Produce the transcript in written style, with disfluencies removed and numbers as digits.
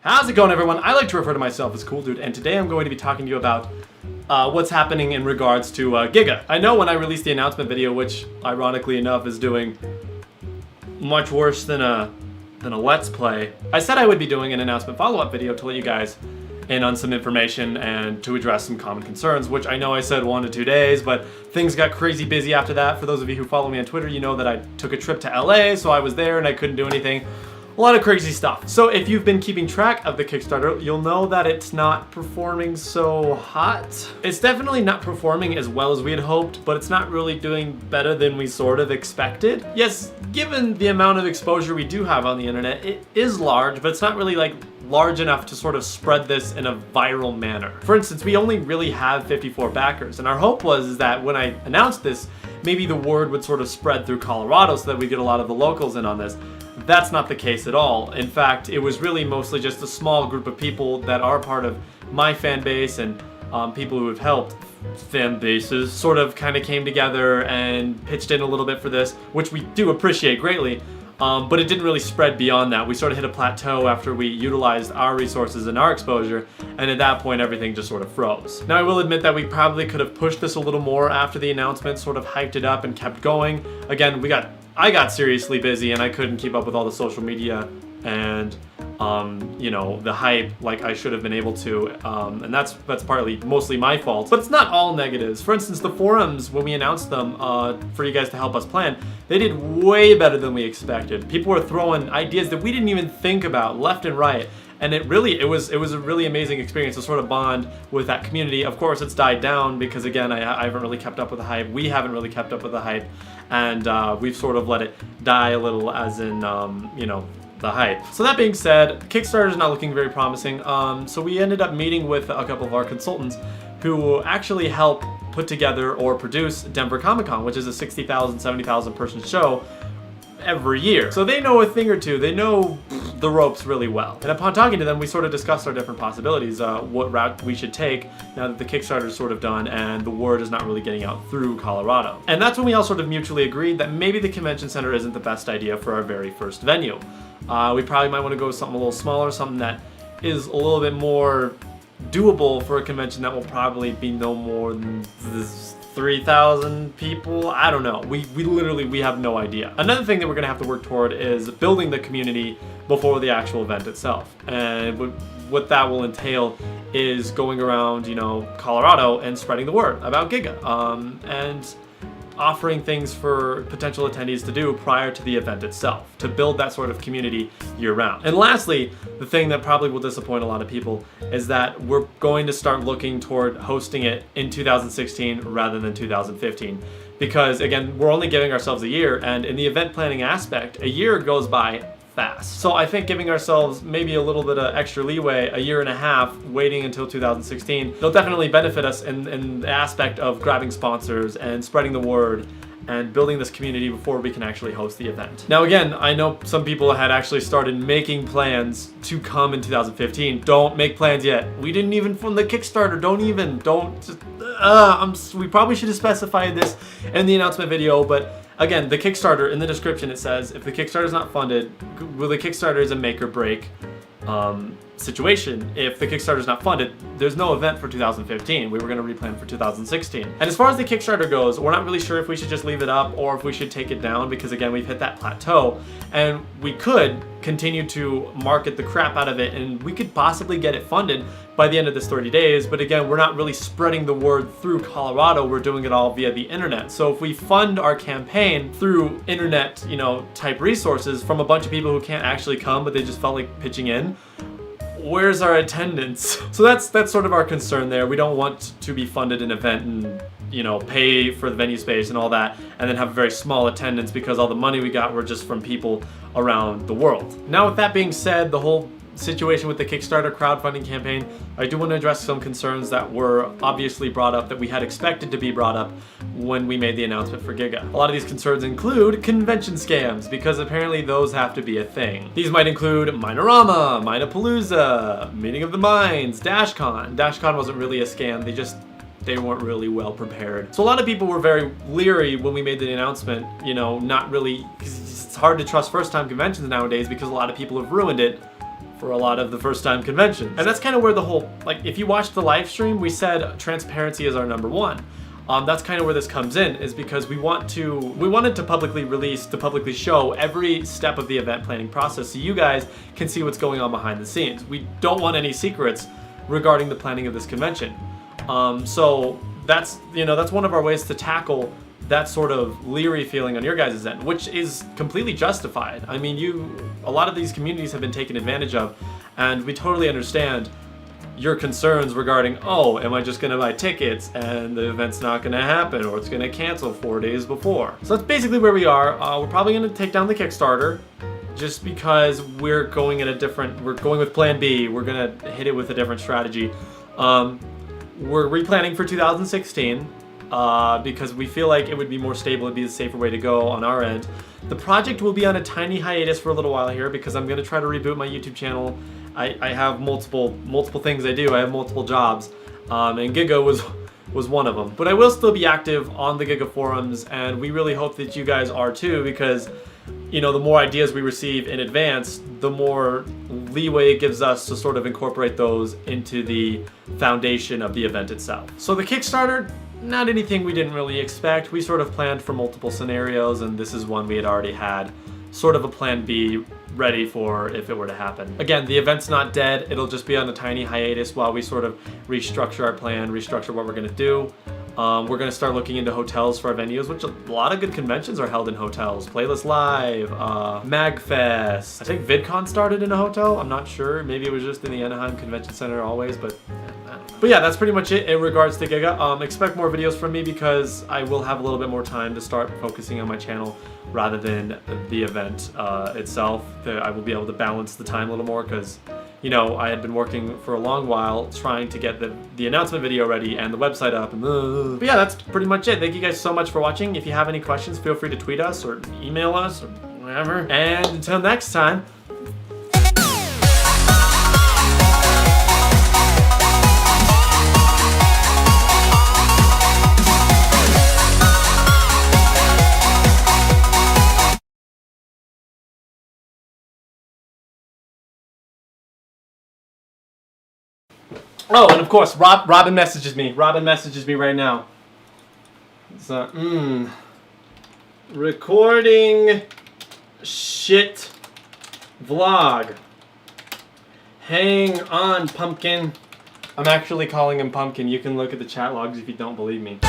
How's it going, everyone? I like to refer to myself as Cool Dude, and today I'm going to be talking to you about what's happening in regards to GiGa. I know when I released the announcement video, which ironically enough is doing much worse than a Let's Play, I said I would be doing an announcement follow-up video to let you guys in on some information and to address some common concerns, which I know I said 1 to 2 days, but things got crazy busy after that. For those of you who follow me on Twitter, you know that I took a trip to LA, so I was there and I couldn't do anything. A lot of crazy stuff. So if you've been keeping track of the Kickstarter, you'll know that it's not performing so hot. It's definitely not performing as well as we had hoped, but it's not really doing better than we sort of expected. Yes, given the amount of exposure we do have on the internet, it is large, but it's not really like large enough to sort of spread this in a viral manner. For instance, we only really have 54 backers, and our hope was that when I announced this, maybe the word would sort of spread through Colorado so that we get a lot of the locals in on this. That's not the case at all. In fact, it was really mostly just a small group of people that are part of my fan base and people who have helped fan bases sort of kind of came together and pitched in a little bit for this, which we do appreciate greatly. But it didn't really spread beyond that. We sort of hit a plateau after we utilized our resources and our exposure, and at that point everything just sort of froze. Now I will admit that we probably could have pushed this a little more after the announcement, sort of hyped it up and kept going. Again, I got seriously busy and I couldn't keep up with all the social media and you know, the hype like I should have been able to, and that's mostly my fault. But it's not all negatives. For instance, the forums, when we announced them for you guys to help us plan, they did way better than we expected. People were throwing ideas that we didn't even think about left and right. And it was a really amazing experience to sort of bond with that community. Of course, it's died down because, again, I haven't really kept up with the hype. We haven't really kept up with the hype, and we've sort of let it die a little, as in, you know, the hype. So that being said, Kickstarter is not looking very promising. So we ended up meeting with a couple of our consultants who actually help put together or produce Denver Comic Con, which is a 60,000, 70,000 person show every year. So they know a thing or two. They know the ropes really well. And upon talking to them, we sort of discussed our different possibilities, what route we should take now that the Kickstarter is sort of done and the word is not really getting out through Colorado. And that's when we all sort of mutually agreed that maybe the convention center isn't the best idea for our very first venue. We probably might want to go with something a little smaller, something that is a little bit more doable for a convention that will probably be no more than 3,000 people. I don't know. We literally have no idea. Another thing that we're gonna have to work toward is building the community before the actual event itself. And what that will entail is going around, you know, Colorado and spreading the word about GiGa, and offering things for potential attendees to do prior to the event itself, to build that sort of community year-round. And lastly, the thing that probably will disappoint a lot of people is that we're going to start looking toward hosting it in 2016 rather than 2015. Because again, we're only giving ourselves a year, and in the event planning aspect, a year goes by fast. So I think giving ourselves maybe a little bit of extra leeway, a year and a half, waiting until 2016, they'll definitely benefit us in the aspect of grabbing sponsors and spreading the word and building this community before we can actually host the event. Now again, I know some people had actually started making plans to come in 2015. Don't make plans yet. We didn't even fund the Kickstarter. We probably should have specified this in the announcement video, but again, the Kickstarter, in the description it says, if the Kickstarter is not funded, well, the Kickstarter is a make or break situation. If the Kickstarter is not funded, there's no event for 2015. We were going to replan for 2016. And as far as the Kickstarter goes, we're not really sure if we should just leave it up or if we should take it down, because again, we've hit that plateau, and we could continue to market the crap out of it, and we could possibly get it funded by the end of this 30 days. But again, we're not really spreading the word through Colorado. We're doing it all via the internet. So if we fund our campaign through internet, you know, type resources from a bunch of people who can't actually come, but they just felt like pitching in, where's our attendance? So that's sort of our concern there. We don't want to be funded an event and, you know, pay for the venue space and all that, and then have a very small attendance because all the money we got were just from people around the world. Now, with that being said, the whole situation with the Kickstarter crowdfunding campaign, I do want to address some concerns that were obviously brought up, that we had expected to be brought up when we made the announcement for GiGa. A lot of these concerns include convention scams, because apparently those have to be a thing. These might include Minorama, Minapalooza, Meeting of the Minds, DashCon. DashCon wasn't really a scam, they weren't really well prepared. So a lot of people were very leery when we made the announcement, you know, not really, because it's hard to trust first-time conventions nowadays because a lot of people have ruined it for a lot of the first time conventions. And that's kind of where the whole, like, if you watched the live stream, we said transparency is our #1. That's kind of where this comes in, is because we wanted to publicly show every step of the event planning process so you guys can see what's going on behind the scenes. We don't want any secrets regarding the planning of this convention. So that's one of our ways to tackle that sort of leery feeling on your guys' end, which is completely justified. I mean, a lot of these communities have been taken advantage of, and we totally understand your concerns regarding, oh, am I just gonna buy tickets and the event's not gonna happen, or it's gonna cancel 4 days before. So that's basically where we are. We're probably gonna take down the Kickstarter just because we're going with plan B. We're gonna hit it with a different strategy. We're replanning for 2016 because we feel like it would be more stable, it'd be the safer way to go on our end. The project will be on a tiny hiatus for a little while here because I'm gonna try to reboot my YouTube channel. I have multiple things I do. I have multiple jobs, and GiGa was one of them. But I will still be active on the GiGa forums, and we really hope that you guys are too, because the more ideas we receive in advance, the more leeway it gives us to sort of incorporate those into the foundation of the event itself. So the Kickstarter, not anything we didn't really expect. We sort of planned for multiple scenarios, and this is one we had already had sort of a plan B ready for if it were to happen. Again, the event's not dead. It'll just be on a tiny hiatus while we sort of restructure our plan, restructure what we're gonna do. We're gonna start looking into hotels for our venues, which a lot of good conventions are held in hotels. Playlist Live, MagFest. I think VidCon started in a hotel. I'm not sure. Maybe it was just in the Anaheim Convention Center always, but I don't know. But yeah, that's pretty much it in regards to GiGa. Expect more videos from me because I will have a little bit more time to start focusing on my channel rather than the event itself. I will be able to balance the time a little more because I had been working for a long while trying to get the announcement video ready and the website up. But yeah, that's pretty much it. Thank you guys so much for watching. If you have any questions, feel free to tweet us or email us or whatever. And until next time. Oh, and of course, Robin messages me. Robin messages me right now. So, recording shit vlog. Hang on, Pumpkin. I'm actually calling him Pumpkin. You can look at the chat logs if you don't believe me.